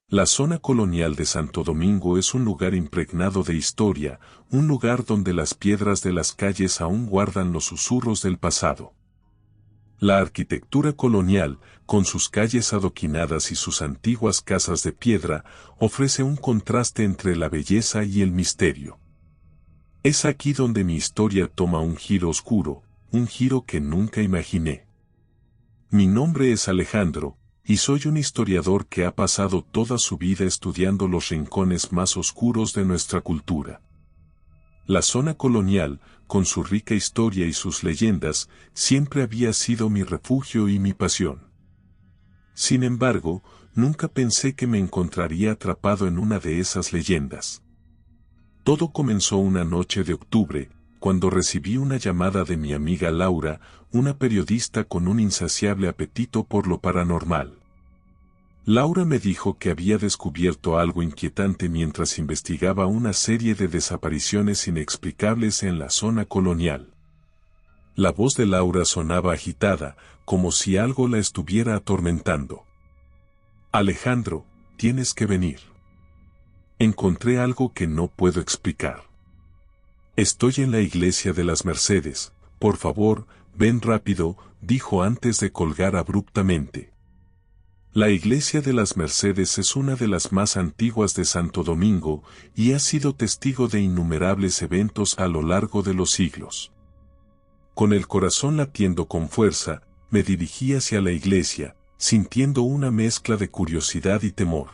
La zona colonial de Santo Domingo es un lugar impregnado de historia, un lugar donde las piedras de las calles aún guardan los susurros del pasado. La arquitectura colonial, con sus calles adoquinadas y sus antiguas casas de piedra, ofrece un contraste entre la belleza y el misterio. Es aquí donde mi historia toma un giro oscuro, un giro que nunca imaginé. Mi nombre es Alejandro, y soy un historiador que ha pasado toda su vida estudiando los rincones más oscuros de nuestra cultura. La zona colonial, con su rica historia y sus leyendas, siempre había sido mi refugio y mi pasión. Sin embargo, nunca pensé que me encontraría atrapado en una de esas leyendas. Todo comenzó una noche de octubre, cuando recibí una llamada de mi amiga Laura, una periodista con un insaciable apetito por lo paranormal. Laura me dijo que había descubierto algo inquietante mientras investigaba una serie de desapariciones inexplicables en la zona colonial. La voz de Laura sonaba agitada, como si algo la estuviera atormentando. Alejandro, tienes que venir. Encontré algo que no puedo explicar. Estoy en la iglesia de las Mercedes, por favor, ven rápido, dijo antes de colgar abruptamente. La iglesia de las Mercedes es una de las más antiguas de Santo Domingo y ha sido testigo de innumerables eventos a lo largo de los siglos. Con el corazón latiendo con fuerza, me dirigí hacia la iglesia, sintiendo una mezcla de curiosidad y temor.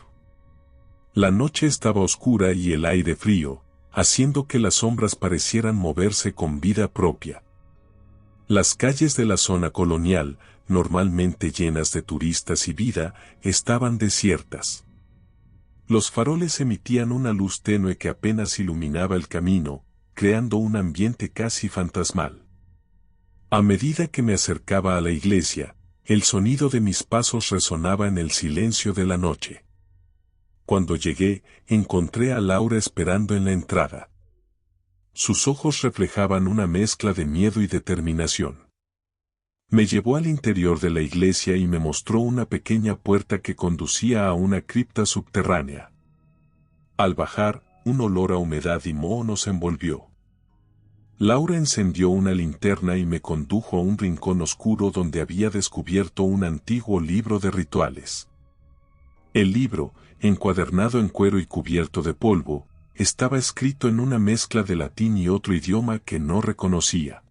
La noche estaba oscura y el aire frío, haciendo que las sombras parecieran moverse con vida propia. Las calles de la zona colonial, normalmente llenas de turistas y vida, estaban desiertas. Los faroles emitían una luz tenue que apenas iluminaba el camino, creando un ambiente casi fantasmal. A medida que me acercaba a la iglesia, el sonido de mis pasos resonaba en el silencio de la noche. Cuando llegué, encontré a Laura esperando en la entrada. Sus ojos reflejaban una mezcla de miedo y determinación. Me llevó al interior de la iglesia y me mostró una pequeña puerta que conducía a una cripta subterránea. Al bajar, un olor a humedad y moho nos envolvió. Laura encendió una linterna y me condujo a un rincón oscuro donde había descubierto un antiguo libro de rituales. El libro, encuadernado en cuero y cubierto de polvo, estaba escrito en una mezcla de latín y otro idioma que no reconocía.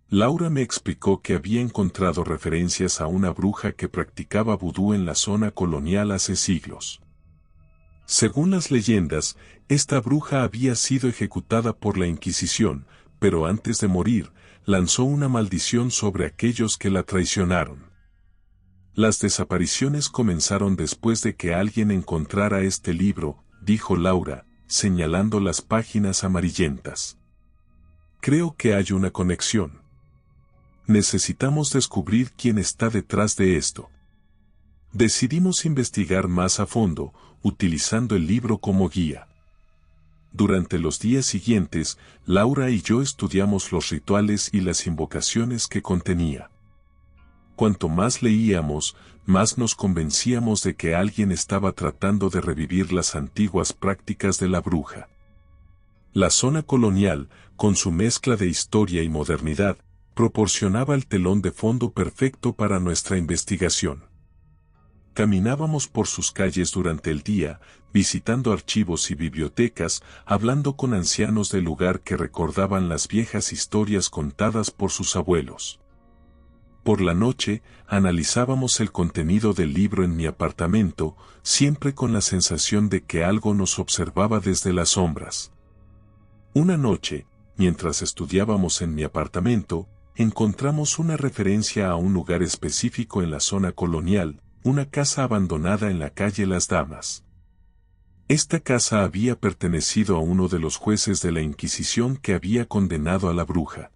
Laura me explicó que había encontrado referencias a una bruja que practicaba vudú en la zona colonial hace siglos. Según las leyendas, esta bruja había sido ejecutada por la Inquisición, pero antes de morir, lanzó una maldición sobre aquellos que la traicionaron. Las desapariciones comenzaron después de que alguien encontrara este libro, dijo Laura, señalando las páginas amarillentas. Creo que hay una conexión. Necesitamos descubrir quién está detrás de esto. Decidimos investigar más a fondo, utilizando el libro como guía. Durante los días siguientes, Laura y yo estudiamos los rituales y las invocaciones que contenía. Cuanto más leíamos, más nos convencíamos de que alguien estaba tratando de revivir las antiguas prácticas de la bruja. La zona colonial, con su mezcla de historia y modernidad, proporcionaba el telón de fondo perfecto para nuestra investigación. Caminábamos por sus calles durante el día, visitando archivos y bibliotecas, hablando con ancianos del lugar que recordaban las viejas historias contadas por sus abuelos. Por la noche, analizábamos el contenido del libro en mi apartamento, siempre con la sensación de que algo nos observaba desde las sombras. Una noche, mientras estudiábamos en mi apartamento, encontramos una referencia a un lugar específico en la zona colonial, una casa abandonada en la calle Las Damas. Esta casa había pertenecido a uno de los jueces de la Inquisición que había condenado a la bruja.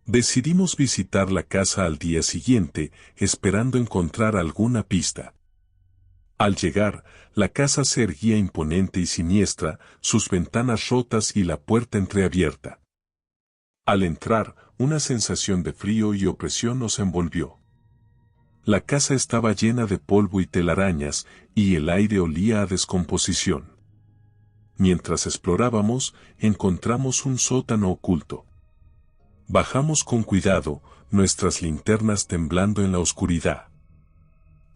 Decidimos visitar la casa al día siguiente, esperando encontrar alguna pista. Al llegar, la casa se erguía imponente y siniestra, sus ventanas rotas y la puerta entreabierta. Al entrar, una sensación de frío y opresión nos envolvió. La casa estaba llena de polvo y telarañas, y el aire olía a descomposición. Mientras explorábamos, encontramos un sótano oculto. Bajamos con cuidado, nuestras linternas temblando en la oscuridad.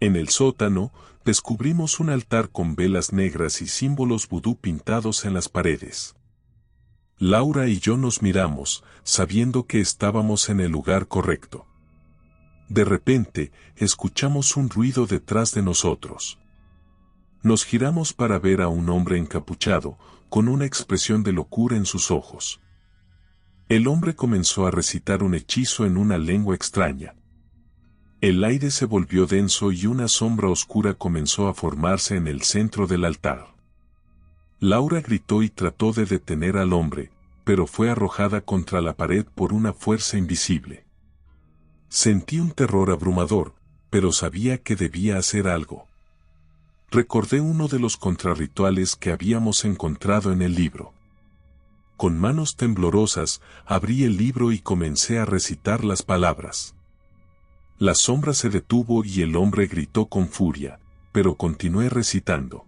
En el sótano, descubrimos un altar con velas negras y símbolos vudú pintados en las paredes. Laura y yo nos miramos, sabiendo que estábamos en el lugar correcto. De repente, escuchamos un ruido detrás de nosotros. Nos giramos para ver a un hombre encapuchado, con una expresión de locura en sus ojos. El hombre comenzó a recitar un hechizo en una lengua extraña. El aire se volvió denso y una sombra oscura comenzó a formarse en el centro del altar. Laura gritó y trató de detener al hombre, pero fue arrojada contra la pared por una fuerza invisible. Sentí un terror abrumador, pero sabía que debía hacer algo. Recordé uno de los contrarrituales que habíamos encontrado en el libro. Con manos temblorosas, abrí el libro y comencé a recitar las palabras. La sombra se detuvo y el hombre gritó con furia, pero continué recitando.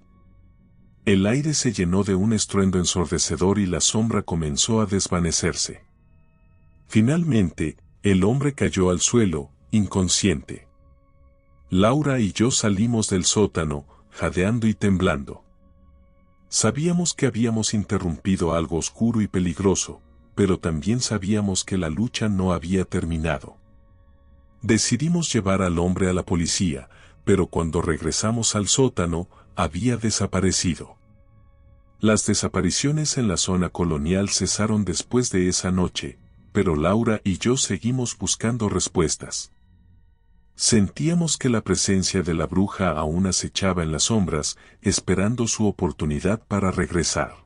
El aire se llenó de un estruendo ensordecedor y la sombra comenzó a desvanecerse. Finalmente, el hombre cayó al suelo, inconsciente. Laura y yo salimos del sótano, jadeando y temblando. Sabíamos que habíamos interrumpido algo oscuro y peligroso, pero también sabíamos que la lucha no había terminado. Decidimos llevar al hombre a la policía, pero cuando regresamos al sótano, había desaparecido. Las desapariciones en la zona colonial cesaron después de esa noche, pero Laura y yo seguimos buscando respuestas. Sentíamos que la presencia de la bruja aún acechaba en las sombras, esperando su oportunidad para regresar.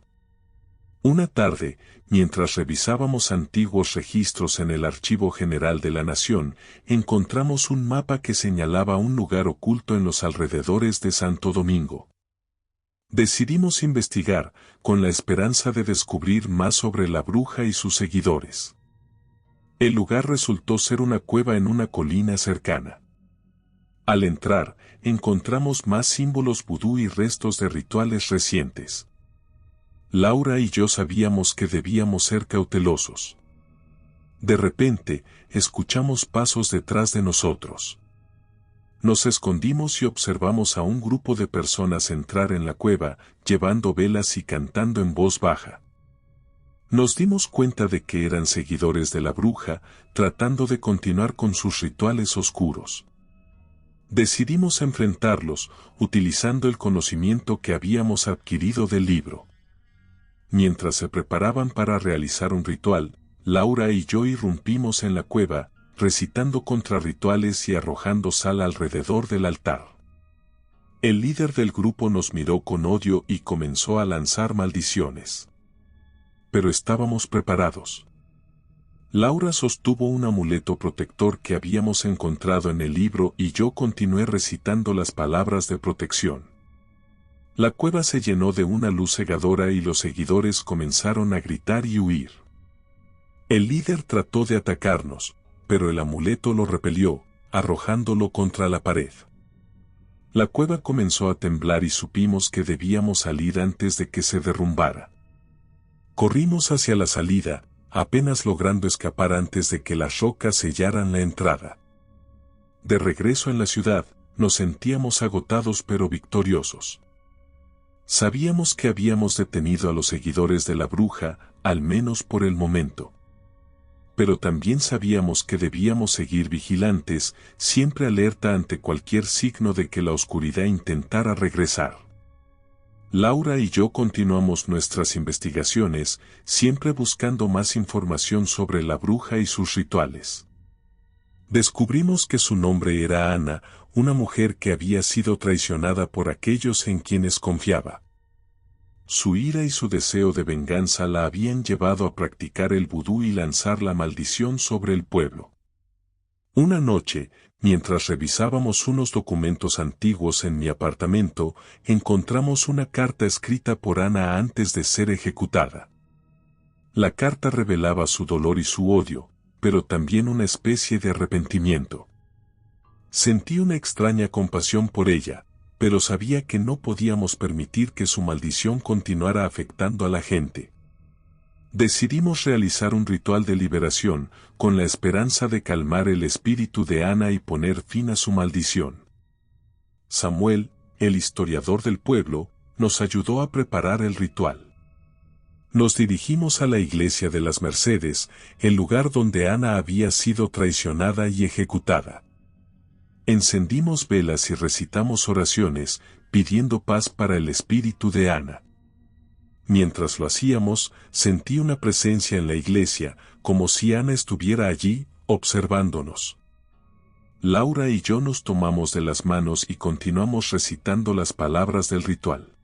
Una tarde, mientras revisábamos antiguos registros en el Archivo General de la Nación, encontramos un mapa que señalaba un lugar oculto en los alrededores de Santo Domingo. Decidimos investigar, con la esperanza de descubrir más sobre la bruja y sus seguidores. El lugar resultó ser una cueva en una colina cercana. Al entrar, encontramos más símbolos vudú y restos de rituales recientes. Laura y yo sabíamos que debíamos ser cautelosos. De repente, escuchamos pasos detrás de nosotros. Nos escondimos y observamos a un grupo de personas entrar en la cueva, llevando velas y cantando en voz baja. Nos dimos cuenta de que eran seguidores de la bruja, tratando de continuar con sus rituales oscuros. Decidimos enfrentarlos, utilizando el conocimiento que habíamos adquirido del libro. Mientras se preparaban para realizar un ritual, Laura y yo irrumpimos en la cueva, recitando contrarrituales y arrojando sal alrededor del altar. El líder del grupo nos miró con odio y comenzó a lanzar maldiciones. Pero estábamos preparados. Laura sostuvo un amuleto protector que habíamos encontrado en el libro y yo continué recitando las palabras de protección. La cueva se llenó de una luz cegadora y los seguidores comenzaron a gritar y huir. El líder trató de atacarnos, pero el amuleto lo repelió, arrojándolo contra la pared. La cueva comenzó a temblar y supimos que debíamos salir antes de que se derrumbara. Corrimos hacia la salida, apenas logrando escapar antes de que las rocas sellaran la entrada. De regreso en la ciudad, nos sentíamos agotados pero victoriosos. Sabíamos que habíamos detenido a los seguidores de la bruja, al menos por el momento. Pero también sabíamos que debíamos seguir vigilantes, siempre alerta ante cualquier signo de que la oscuridad intentara regresar. Laura y yo continuamos nuestras investigaciones, siempre buscando más información sobre la bruja y sus rituales. Descubrimos que su nombre era Ana, una mujer que había sido traicionada por aquellos en quienes confiaba. Su ira y su deseo de venganza la habían llevado a practicar el vudú y lanzar la maldición sobre el pueblo. Una noche, mientras revisábamos unos documentos antiguos en mi apartamento, encontramos una carta escrita por Ana antes de ser ejecutada. La carta revelaba su dolor y su odio, pero también una especie de arrepentimiento. Sentí una extraña compasión por ella, pero sabía que no podíamos permitir que su maldición continuara afectando a la gente. Decidimos realizar un ritual de liberación, con la esperanza de calmar el espíritu de Ana y poner fin a su maldición. Samuel, el historiador del pueblo, nos ayudó a preparar el ritual. Nos dirigimos a la iglesia de las Mercedes, el lugar donde Ana había sido traicionada y ejecutada. Encendimos velas y recitamos oraciones, pidiendo paz para el espíritu de Ana. Mientras lo hacíamos, sentí una presencia en la iglesia, como si Ana estuviera allí, observándonos. Laura y yo nos tomamos de las manos y continuamos recitando las palabras del ritual.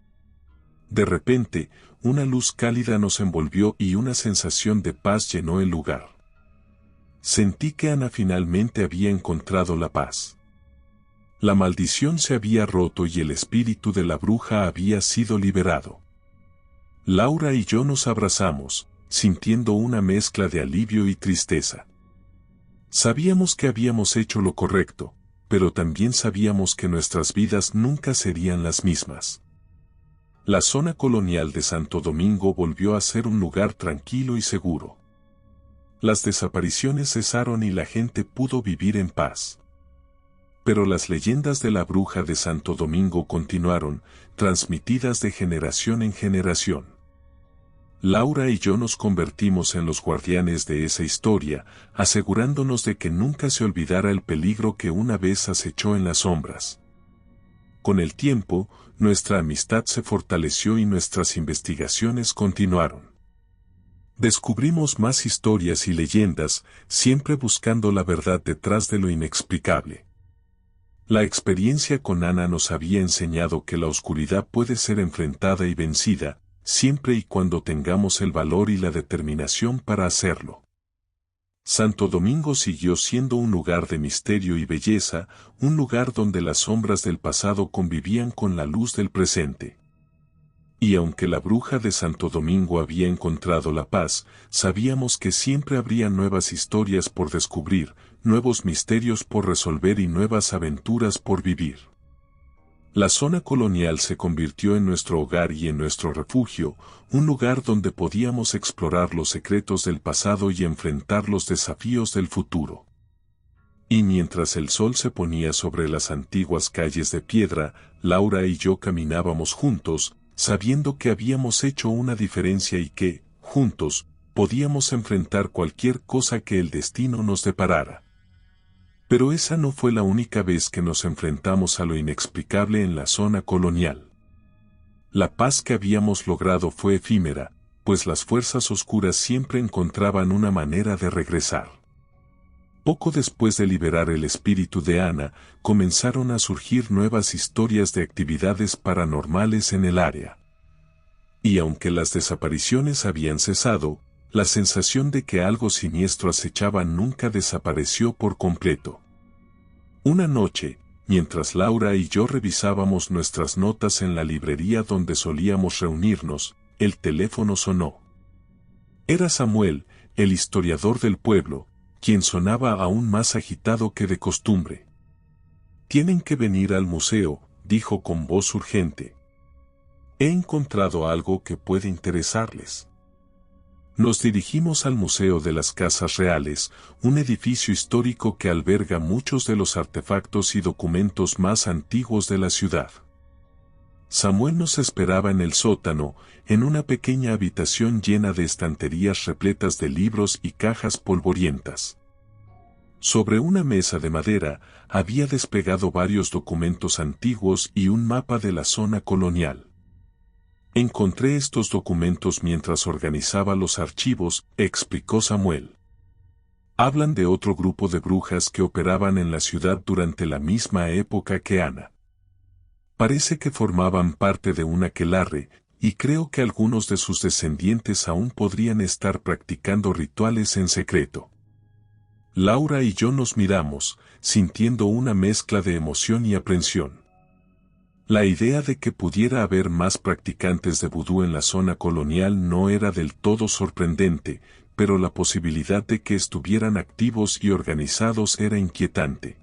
De repente, una luz cálida nos envolvió y una sensación de paz llenó el lugar. Sentí que Ana finalmente había encontrado la paz. La maldición se había roto y el espíritu de la bruja había sido liberado. Laura y yo nos abrazamos, sintiendo una mezcla de alivio y tristeza. Sabíamos que habíamos hecho lo correcto, pero también sabíamos que nuestras vidas nunca serían las mismas. La zona colonial de Santo Domingo volvió a ser un lugar tranquilo y seguro. Las desapariciones cesaron y la gente pudo vivir en paz. Pero las leyendas de la bruja de Santo Domingo continuaron, transmitidas de generación en generación. Laura y yo nos convertimos en los guardianes de esa historia, asegurándonos de que nunca se olvidara el peligro que una vez acechó en las sombras. Con el tiempo, nuestra amistad se fortaleció y nuestras investigaciones continuaron. Descubrimos más historias y leyendas, siempre buscando la verdad detrás de lo inexplicable. La experiencia con Ana nos había enseñado que la oscuridad puede ser enfrentada y vencida, siempre y cuando tengamos el valor y la determinación para hacerlo. Santo Domingo siguió siendo un lugar de misterio y belleza, un lugar donde las sombras del pasado convivían con la luz del presente. Y aunque la bruja de Santo Domingo había encontrado la paz, sabíamos que siempre habría nuevas historias por descubrir, nuevos misterios por resolver y nuevas aventuras por vivir. La zona colonial se convirtió en nuestro hogar y en nuestro refugio, un lugar donde podíamos explorar los secretos del pasado y enfrentar los desafíos del futuro. Y mientras el sol se ponía sobre las antiguas calles de piedra, Laura y yo caminábamos juntos, sabiendo que habíamos hecho una diferencia y que, juntos, podíamos enfrentar cualquier cosa que el destino nos deparara. Pero esa no fue la única vez que nos enfrentamos a lo inexplicable en la zona colonial. La paz que habíamos logrado fue efímera, pues las fuerzas oscuras siempre encontraban una manera de regresar. Poco después de liberar el espíritu de Ana, comenzaron a surgir nuevas historias de actividades paranormales en el área. Y aunque las desapariciones habían cesado, la sensación de que algo siniestro acechaba nunca desapareció por completo. Una noche, mientras Laura y yo revisábamos nuestras notas en la librería donde solíamos reunirnos, el teléfono sonó. Era Samuel, el historiador del pueblo, quien sonaba aún más agitado que de costumbre. «Tienen que venir al museo», dijo con voz urgente. «He encontrado algo que puede interesarles». Nos dirigimos al Museo de las Casas Reales, un edificio histórico que alberga muchos de los artefactos y documentos más antiguos de la ciudad. Samuel nos esperaba en el sótano, en una pequeña habitación llena de estanterías repletas de libros y cajas polvorientas. Sobre una mesa de madera, había desplegado varios documentos antiguos y un mapa de la zona colonial. «Encontré estos documentos mientras organizaba los archivos», explicó Samuel. «Hablan de otro grupo de brujas que operaban en la ciudad durante la misma época que Ana. Parece que formaban parte de un aquelarre, y creo que algunos de sus descendientes aún podrían estar practicando rituales en secreto». Laura y yo nos miramos, sintiendo una mezcla de emoción y aprensión. La idea de que pudiera haber más practicantes de vudú en la zona colonial no era del todo sorprendente, pero la posibilidad de que estuvieran activos y organizados era inquietante.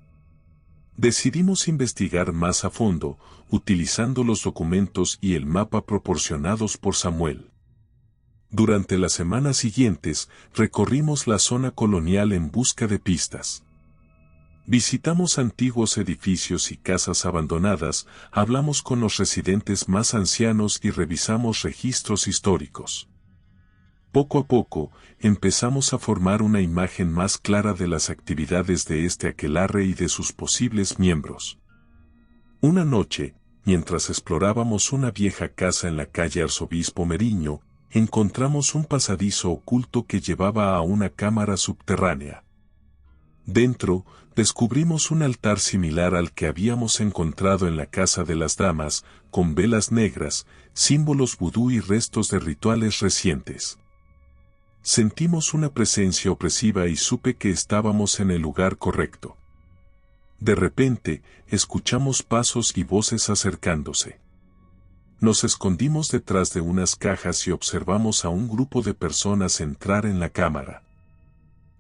Decidimos investigar más a fondo, utilizando los documentos y el mapa proporcionados por Samuel. Durante las semanas siguientes, recorrimos la zona colonial en busca de pistas. Visitamos antiguos edificios y casas abandonadas, hablamos con los residentes más ancianos y revisamos registros históricos. Poco a poco, empezamos a formar una imagen más clara de las actividades de este aquelarre y de sus posibles miembros. Una noche, mientras explorábamos una vieja casa en la calle Arzobispo Meriño, encontramos un pasadizo oculto que llevaba a una cámara subterránea. Dentro, descubrimos un altar similar al que habíamos encontrado en la casa de las damas, con velas negras, símbolos vudú y restos de rituales recientes. Sentimos una presencia opresiva y supe que estábamos en el lugar correcto. De repente, escuchamos pasos y voces acercándose. Nos escondimos detrás de unas cajas y observamos a un grupo de personas entrar en la cámara.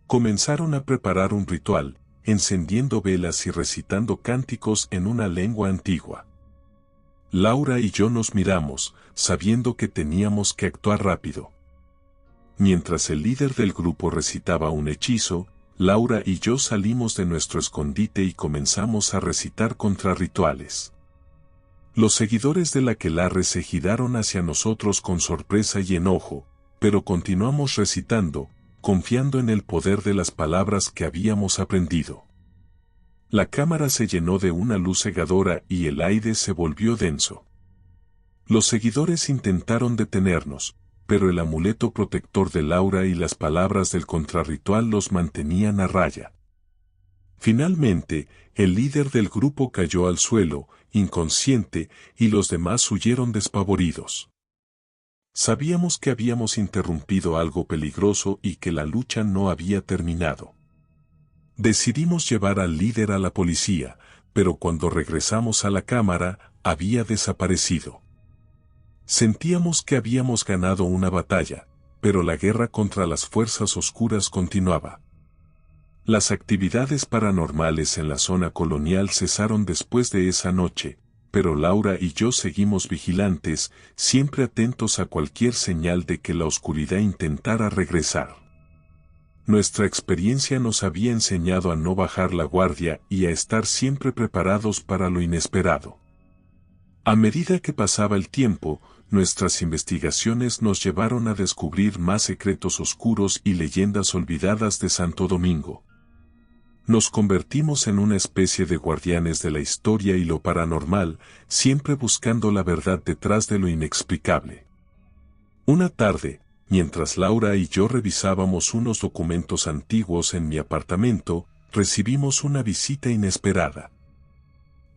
Comenzaron a preparar un ritual, encendiendo velas y recitando cánticos en una lengua antigua. Laura y yo nos miramos, sabiendo que teníamos que actuar rápido. Mientras el líder del grupo recitaba un hechizo, Laura y yo salimos de nuestro escondite y comenzamos a recitar contrarrituales. Los seguidores del aquelarre se giraron hacia nosotros con sorpresa y enojo, pero continuamos recitando, confiando en el poder de las palabras que habíamos aprendido. La cámara se llenó de una luz cegadora y el aire se volvió denso. Los seguidores intentaron detenernos, pero el amuleto protector de Laura y las palabras del contrarritual los mantenían a raya. Finalmente, el líder del grupo cayó al suelo, inconsciente, y los demás huyeron despavoridos. Sabíamos que habíamos interrumpido algo peligroso y que la lucha no había terminado. Decidimos llevar al líder a la policía, pero cuando regresamos a la cámara, había desaparecido. Sentíamos que habíamos ganado una batalla, pero la guerra contra las fuerzas oscuras continuaba. Las actividades paranormales en la zona colonial cesaron después de esa noche, pero Laura y yo seguimos vigilantes, siempre atentos a cualquier señal de que la oscuridad intentara regresar. Nuestra experiencia nos había enseñado a no bajar la guardia y a estar siempre preparados para lo inesperado. A medida que pasaba el tiempo, nuestras investigaciones nos llevaron a descubrir más secretos oscuros y leyendas olvidadas de Santo Domingo. Nos convertimos en una especie de guardianes de la historia y lo paranormal, siempre buscando la verdad detrás de lo inexplicable. Una tarde, mientras Laura y yo revisábamos unos documentos antiguos en mi apartamento, recibimos una visita inesperada.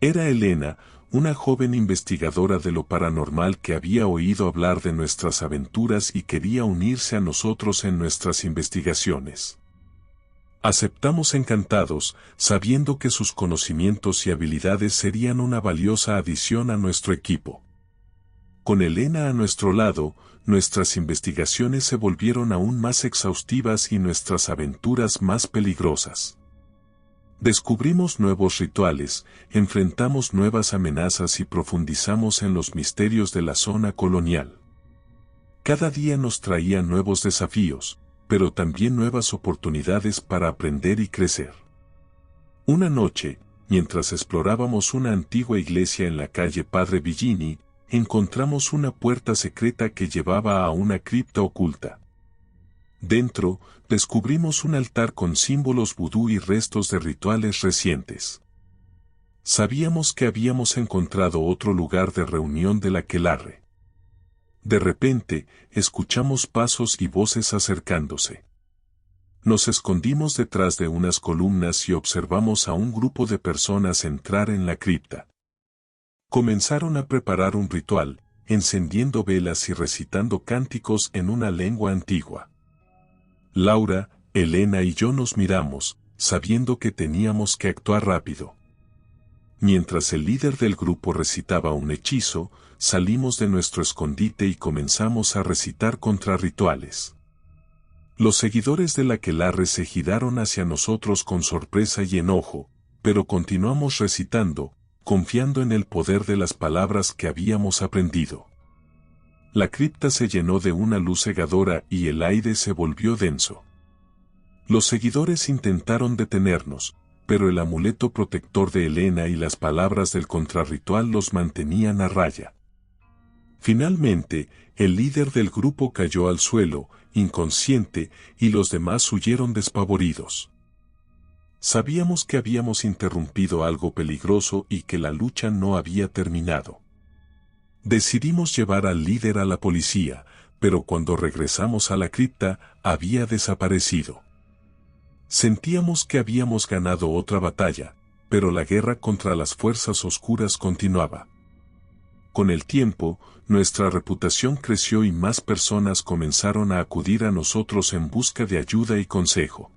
Era Elena, una joven investigadora de lo paranormal que había oído hablar de nuestras aventuras y quería unirse a nosotros en nuestras investigaciones. Aceptamos encantados, sabiendo que sus conocimientos y habilidades serían una valiosa adición a nuestro equipo. Con Elena a nuestro lado, nuestras investigaciones se volvieron aún más exhaustivas y nuestras aventuras más peligrosas. Descubrimos nuevos rituales, enfrentamos nuevas amenazas y profundizamos en los misterios de la zona colonial. Cada día nos traía nuevos desafíos, pero también nuevas oportunidades para aprender y crecer. Una noche, mientras explorábamos una antigua iglesia en la calle Padre Villini, encontramos una puerta secreta que llevaba a una cripta oculta. Dentro, descubrimos un altar con símbolos vudú y restos de rituales recientes. Sabíamos que habíamos encontrado otro lugar de reunión del aquelarre. De repente, escuchamos pasos y voces acercándose. Nos escondimos detrás de unas columnas y observamos a un grupo de personas entrar en la cripta. Comenzaron a preparar un ritual, encendiendo velas y recitando cánticos en una lengua antigua. Laura, Elena y yo nos miramos, sabiendo que teníamos que actuar rápido. Mientras el líder del grupo recitaba un hechizo, salimos de nuestro escondite y comenzamos a recitar contrarrituales. Los seguidores del aquelarre se giraron hacia nosotros con sorpresa y enojo, pero continuamos recitando, confiando en el poder de las palabras que habíamos aprendido. La cripta se llenó de una luz cegadora y el aire se volvió denso. Los seguidores intentaron detenernos, pero el amuleto protector de Elena y las palabras del contrarritual los mantenían a raya. Finalmente, el líder del grupo cayó al suelo, inconsciente, y los demás huyeron despavoridos. Sabíamos que habíamos interrumpido algo peligroso y que la lucha no había terminado. Decidimos llevar al líder a la policía, pero cuando regresamos a la cripta, había desaparecido. Sentíamos que habíamos ganado otra batalla, pero la guerra contra las fuerzas oscuras continuaba. Con el tiempo, nuestra reputación creció y más personas comenzaron a acudir a nosotros en busca de ayuda y consejo.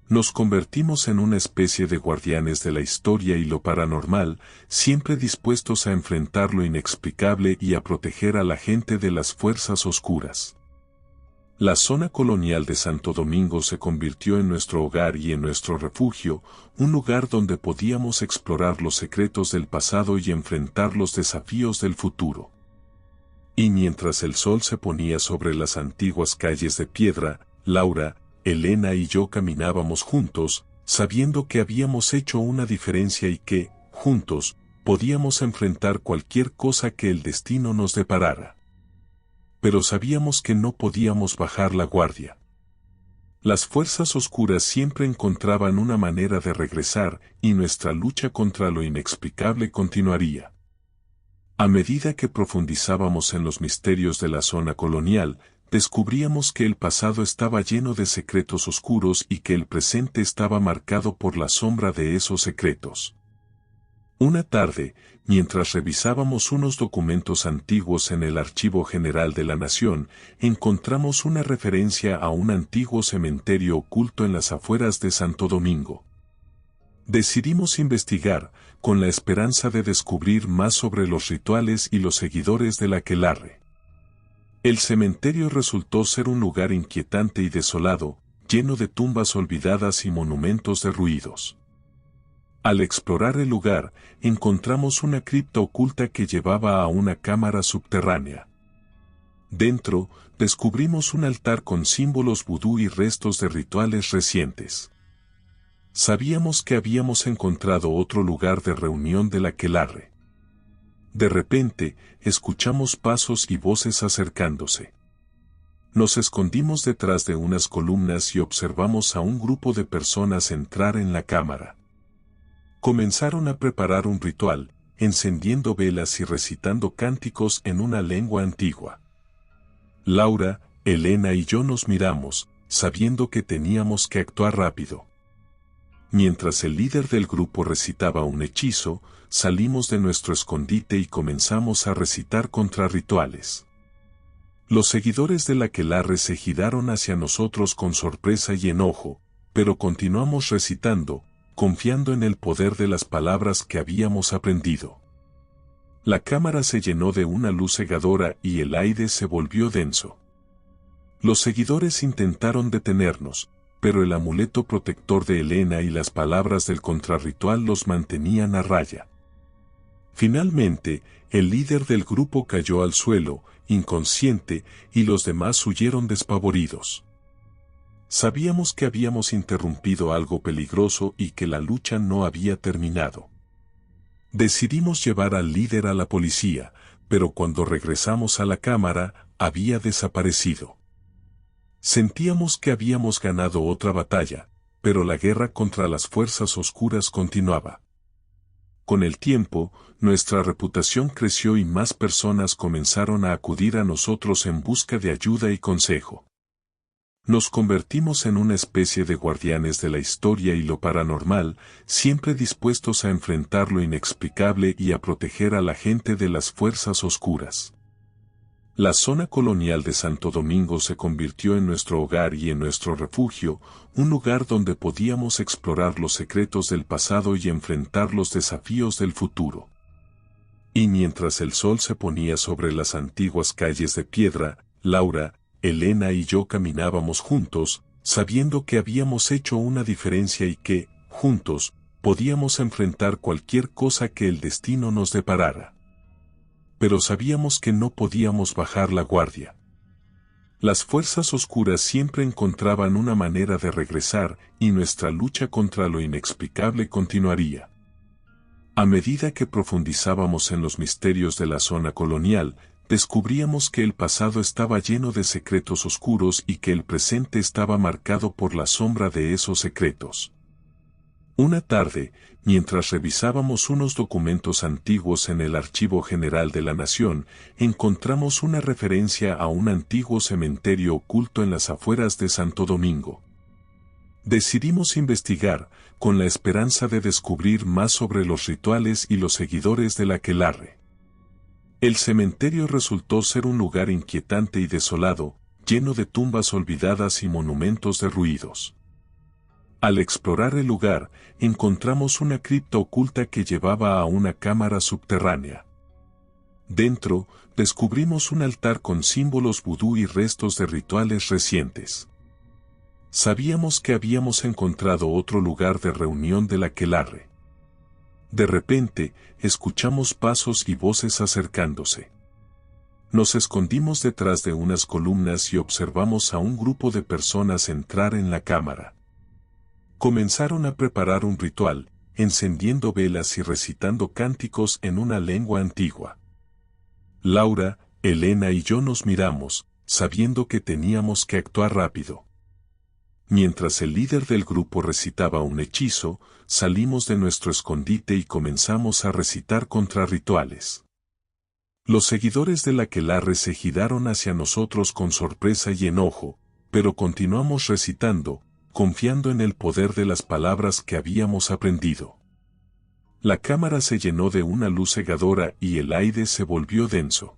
Nos convertimos en una especie de guardianes de la historia y lo paranormal, siempre dispuestos a enfrentar lo inexplicable y a proteger a la gente de las fuerzas oscuras. La zona colonial de Santo Domingo se convirtió en nuestro hogar y en nuestro refugio, un lugar donde podíamos explorar los secretos del pasado y enfrentar los desafíos del futuro. Y mientras el sol se ponía sobre las antiguas calles de piedra, Laura, Elena y yo caminábamos juntos, sabiendo que habíamos hecho una diferencia y que, juntos, podíamos enfrentar cualquier cosa que el destino nos deparara. Pero sabíamos que no podíamos bajar la guardia. Las fuerzas oscuras siempre encontraban una manera de regresar y nuestra lucha contra lo inexplicable continuaría. A medida que profundizábamos en los misterios de la zona colonial, descubríamos que el pasado estaba lleno de secretos oscuros y que el presente estaba marcado por la sombra de esos secretos. Una tarde, mientras revisábamos unos documentos antiguos en el Archivo General de la Nación, encontramos una referencia a un antiguo cementerio oculto en las afueras de Santo Domingo. Decidimos investigar, con la esperanza de descubrir más sobre los rituales y los seguidores del aquelarre. El cementerio resultó ser un lugar inquietante y desolado, lleno de tumbas olvidadas y monumentos derruidos. Al explorar el lugar, encontramos una cripta oculta que llevaba a una cámara subterránea. Dentro, descubrimos un altar con símbolos vudú y restos de rituales recientes. Sabíamos que habíamos encontrado otro lugar de reunión del aquelarre. De repente, escuchamos pasos y voces acercándose. Nos escondimos detrás de unas columnas y observamos a un grupo de personas entrar en la cámara. Comenzaron a preparar un ritual, encendiendo velas y recitando cánticos en una lengua antigua. Laura, Elena y yo nos miramos, sabiendo que teníamos que actuar rápido. Mientras el líder del grupo recitaba un hechizo, salimos de nuestro escondite y comenzamos a recitar contrarrituales. Los seguidores del aquelarre se giraron hacia nosotros con sorpresa y enojo, pero continuamos recitando, confiando en el poder de las palabras que habíamos aprendido. La cámara se llenó de una luz cegadora y el aire se volvió denso. Los seguidores intentaron detenernos, pero el amuleto protector de Elena y las palabras del contrarritual los mantenían a raya. Finalmente, el líder del grupo cayó al suelo, inconsciente, y los demás huyeron despavoridos. Sabíamos que habíamos interrumpido algo peligroso y que la lucha no había terminado. Decidimos llevar al líder a la policía, pero cuando regresamos a la cámara, había desaparecido. Sentíamos que habíamos ganado otra batalla, pero la guerra contra las fuerzas oscuras continuaba. Con el tiempo, nuestra reputación creció y más personas comenzaron a acudir a nosotros en busca de ayuda y consejo. Nos convertimos en una especie de guardianes de la historia y lo paranormal, siempre dispuestos a enfrentar lo inexplicable y a proteger a la gente de las fuerzas oscuras. La zona colonial de Santo Domingo se convirtió en nuestro hogar y en nuestro refugio, un lugar donde podíamos explorar los secretos del pasado y enfrentar los desafíos del futuro. Y mientras el sol se ponía sobre las antiguas calles de piedra, Laura, Elena y yo caminábamos juntos, sabiendo que habíamos hecho una diferencia y que, juntos, podíamos enfrentar cualquier cosa que el destino nos deparara. Pero sabíamos que no podíamos bajar la guardia. Las fuerzas oscuras siempre encontraban una manera de regresar y nuestra lucha contra lo inexplicable continuaría. A medida que profundizábamos en los misterios de la zona colonial, descubríamos que el pasado estaba lleno de secretos oscuros y que el presente estaba marcado por la sombra de esos secretos. Una tarde, mientras revisábamos unos documentos antiguos en el Archivo General de la Nación, encontramos una referencia a un antiguo cementerio oculto en las afueras de Santo Domingo. Decidimos investigar, con la esperanza de descubrir más sobre los rituales y los seguidores del aquelarre. El cementerio resultó ser un lugar inquietante y desolado, lleno de tumbas olvidadas y monumentos derruidos. Al explorar el lugar, encontramos una cripta oculta que llevaba a una cámara subterránea. Dentro, descubrimos un altar con símbolos vudú y restos de rituales recientes. Sabíamos que habíamos encontrado otro lugar de reunión del aquelarre. De repente, escuchamos pasos y voces acercándose. Nos escondimos detrás de unas columnas y observamos a un grupo de personas entrar en la cámara. Comenzaron a preparar un ritual, encendiendo velas y recitando cánticos en una lengua antigua. Laura, Elena y yo nos miramos, sabiendo que teníamos que actuar rápido. Mientras el líder del grupo recitaba un hechizo, salimos de nuestro escondite y comenzamos a recitar contrarrituales. Los seguidores del aquelarre se giraron hacia nosotros con sorpresa y enojo, pero continuamos recitando, confiando en el poder de las palabras que habíamos aprendido. La cámara se llenó de una luz cegadora y el aire se volvió denso.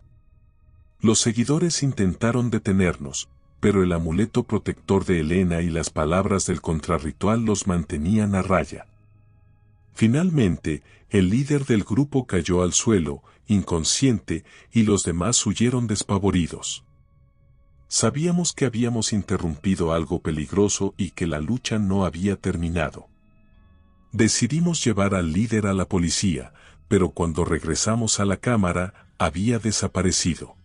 Los seguidores intentaron detenernos, pero el amuleto protector de Elena y las palabras del contrarritual los mantenían a raya. Finalmente, el líder del grupo cayó al suelo, inconsciente, y los demás huyeron despavoridos. Sabíamos que habíamos interrumpido algo peligroso y que la lucha no había terminado. Decidimos llevar al líder a la policía, pero cuando regresamos a la cámara, había desaparecido.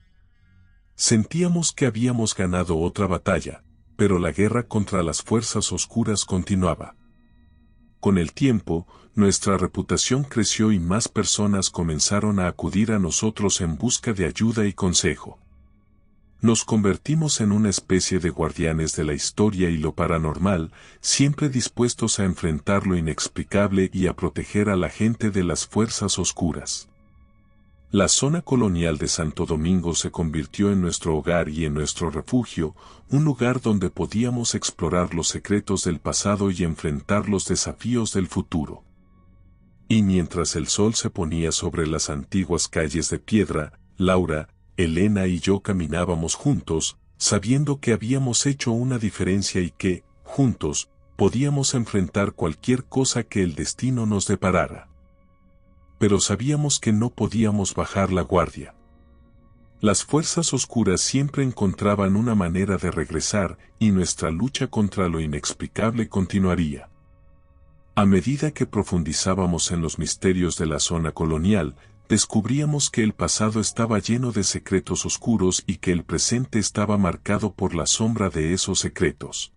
Sentíamos que habíamos ganado otra batalla, pero la guerra contra las fuerzas oscuras continuaba. Con el tiempo, nuestra reputación creció y más personas comenzaron a acudir a nosotros en busca de ayuda y consejo. Nos convertimos en una especie de guardianes de la historia y lo paranormal, siempre dispuestos a enfrentar lo inexplicable y a proteger a la gente de las fuerzas oscuras. La zona colonial de Santo Domingo se convirtió en nuestro hogar y en nuestro refugio, un lugar donde podíamos explorar los secretos del pasado y enfrentar los desafíos del futuro. Y mientras el sol se ponía sobre las antiguas calles de piedra, Laura, Elena y yo caminábamos juntos, sabiendo que habíamos hecho una diferencia y que, juntos, podíamos enfrentar cualquier cosa que el destino nos deparara. Pero sabíamos que no podíamos bajar la guardia. Las fuerzas oscuras siempre encontraban una manera de regresar y nuestra lucha contra lo inexplicable continuaría. A medida que profundizábamos en los misterios de la zona colonial, descubríamos que el pasado estaba lleno de secretos oscuros y que el presente estaba marcado por la sombra de esos secretos.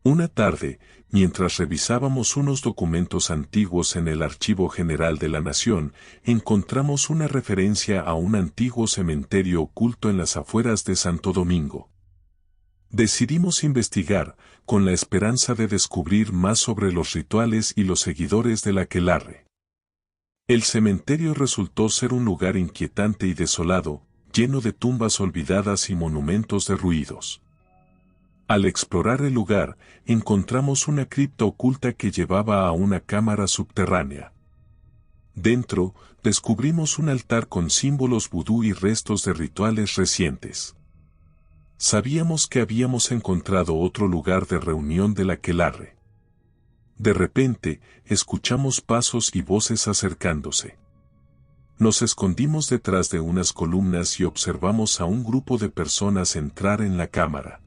Una tarde, mientras revisábamos unos documentos antiguos en el Archivo General de la Nación, encontramos una referencia a un antiguo cementerio oculto en las afueras de Santo Domingo. Decidimos investigar, con la esperanza de descubrir más sobre los rituales y los seguidores del aquelarre. El cementerio resultó ser un lugar inquietante y desolado, lleno de tumbas olvidadas y monumentos derruidos. Al explorar el lugar, encontramos una cripta oculta que llevaba a una cámara subterránea. Dentro, descubrimos un altar con símbolos vudú y restos de rituales recientes. Sabíamos que habíamos encontrado otro lugar de reunión del aquelarre. De repente, escuchamos pasos y voces acercándose. Nos escondimos detrás de unas columnas y observamos a un grupo de personas entrar en la cámara.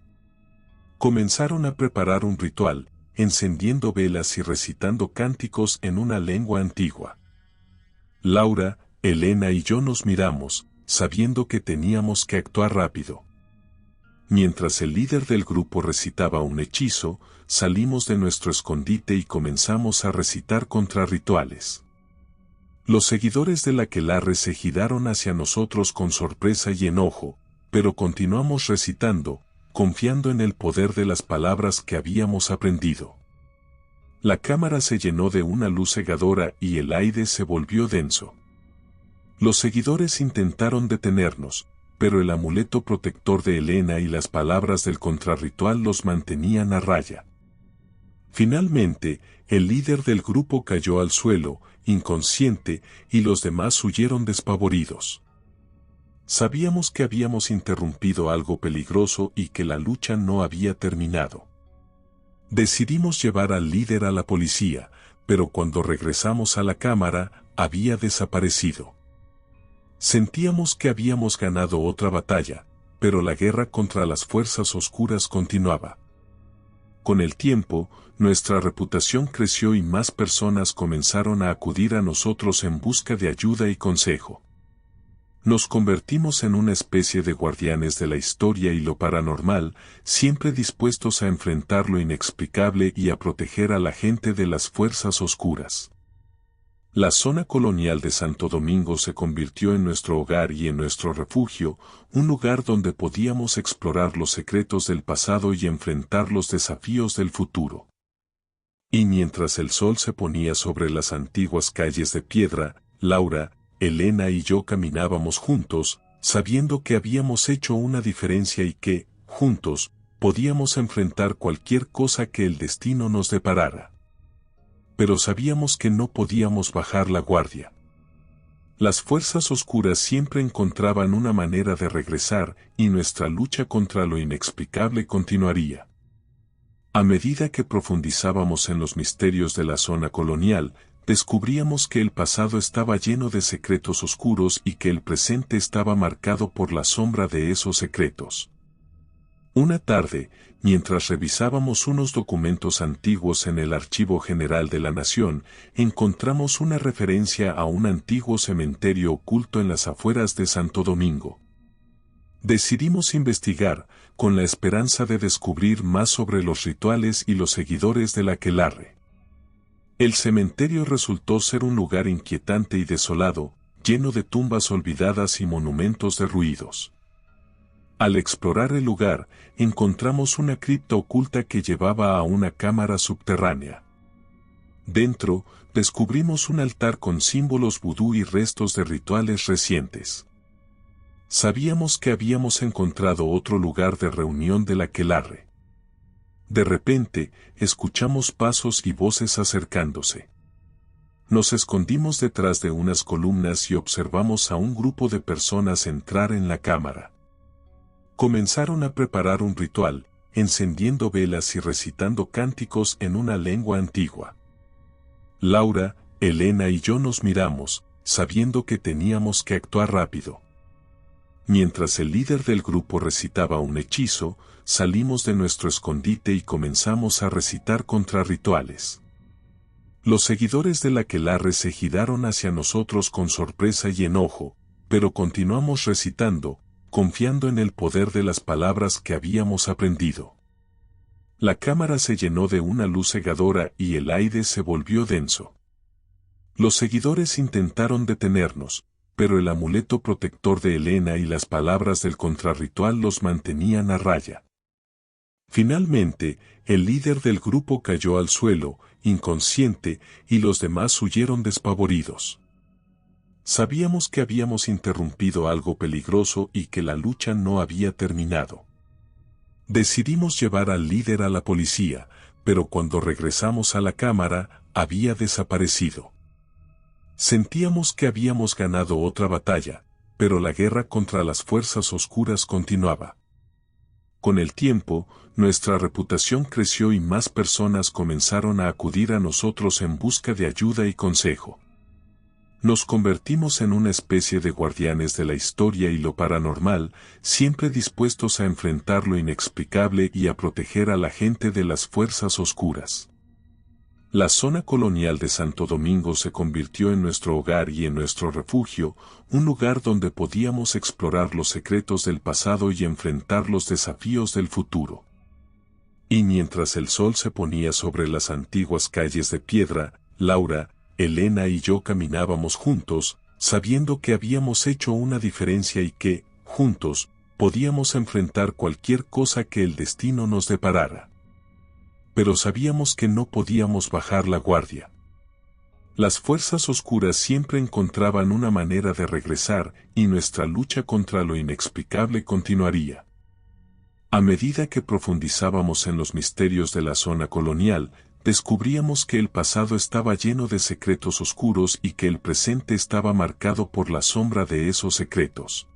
Comenzaron a preparar un ritual, encendiendo velas y recitando cánticos en una lengua antigua. Laura, Elena y yo nos miramos, sabiendo que teníamos que actuar rápido. Mientras el líder del grupo recitaba un hechizo, salimos de nuestro escondite y comenzamos a recitar contrarrituales. Los seguidores del aquelarre se giraron hacia nosotros con sorpresa y enojo, pero continuamos recitando, confiando en el poder de las palabras que habíamos aprendido. La cámara se llenó de una luz cegadora y el aire se volvió denso. Los seguidores intentaron detenernos, pero el amuleto protector de Elena y las palabras del contrarritual los mantenían a raya. Finalmente, el líder del grupo cayó al suelo, inconsciente, y los demás huyeron despavoridos. Sabíamos que habíamos interrumpido algo peligroso y que la lucha no había terminado. Decidimos llevar al líder a la policía, pero cuando regresamos a la cámara, había desaparecido. Sentíamos que habíamos ganado otra batalla, pero la guerra contra las fuerzas oscuras continuaba. Con el tiempo, nuestra reputación creció y más personas comenzaron a acudir a nosotros en busca de ayuda y consejo. Nos convertimos en una especie de guardianes de la historia y lo paranormal, siempre dispuestos a enfrentar lo inexplicable y a proteger a la gente de las fuerzas oscuras. La zona colonial de Santo Domingo se convirtió en nuestro hogar y en nuestro refugio, un lugar donde podíamos explorar los secretos del pasado y enfrentar los desafíos del futuro. Y mientras el sol se ponía sobre las antiguas calles de piedra, Laura, Elena y yo caminábamos juntos, sabiendo que habíamos hecho una diferencia y que, juntos, podíamos enfrentar cualquier cosa que el destino nos deparara. Pero sabíamos que no podíamos bajar la guardia. Las fuerzas oscuras siempre encontraban una manera de regresar y nuestra lucha contra lo inexplicable continuaría. A medida que profundizábamos en los misterios de la zona colonial, descubríamos que el pasado estaba lleno de secretos oscuros y que el presente estaba marcado por la sombra de esos secretos. Una tarde, mientras revisábamos unos documentos antiguos en el Archivo General de la Nación, encontramos una referencia a un antiguo cementerio oculto en las afueras de Santo Domingo. Decidimos investigar, con la esperanza de descubrir más sobre los rituales y los seguidores del aquelarre. El cementerio resultó ser un lugar inquietante y desolado, lleno de tumbas olvidadas y monumentos derruidos. Al explorar el lugar, encontramos una cripta oculta que llevaba a una cámara subterránea. Dentro, descubrimos un altar con símbolos vudú y restos de rituales recientes. Sabíamos que habíamos encontrado otro lugar de reunión del aquelarre. De repente, escuchamos pasos y voces acercándose. Nos escondimos detrás de unas columnas y observamos a un grupo de personas entrar en la cámara. Comenzaron a preparar un ritual, encendiendo velas y recitando cánticos en una lengua antigua. Laura, Elena y yo nos miramos, sabiendo que teníamos que actuar rápido. Mientras el líder del grupo recitaba un hechizo, salimos de nuestro escondite y comenzamos a recitar contrarrituales. Los seguidores del aquelarre se giraron hacia nosotros con sorpresa y enojo, pero continuamos recitando, confiando en el poder de las palabras que habíamos aprendido. La cámara se llenó de una luz cegadora y el aire se volvió denso. Los seguidores intentaron detenernos, pero el amuleto protector de Elena y las palabras del contrarritual los mantenían a raya. Finalmente, el líder del grupo cayó al suelo, inconsciente, y los demás huyeron despavoridos. Sabíamos que habíamos interrumpido algo peligroso y que la lucha no había terminado. Decidimos llevar al líder a la policía, pero cuando regresamos a la cámara, había desaparecido. Sentíamos que habíamos ganado otra batalla, pero la guerra contra las fuerzas oscuras continuaba. Con el tiempo, nuestra reputación creció y más personas comenzaron a acudir a nosotros en busca de ayuda y consejo. Nos convertimos en una especie de guardianes de la historia y lo paranormal, siempre dispuestos a enfrentar lo inexplicable y a proteger a la gente de las fuerzas oscuras. La zona colonial de Santo Domingo se convirtió en nuestro hogar y en nuestro refugio, un lugar donde podíamos explorar los secretos del pasado y enfrentar los desafíos del futuro. Y mientras el sol se ponía sobre las antiguas calles de piedra, Laura, Elena y yo caminábamos juntos, sabiendo que habíamos hecho una diferencia y que, juntos, podíamos enfrentar cualquier cosa que el destino nos deparara. Pero sabíamos que no podíamos bajar la guardia. Las fuerzas oscuras siempre encontraban una manera de regresar y nuestra lucha contra lo inexplicable continuaría. A medida que profundizábamos en los misterios de la zona colonial, descubríamos que el pasado estaba lleno de secretos oscuros y que el presente estaba marcado por la sombra de esos secretos.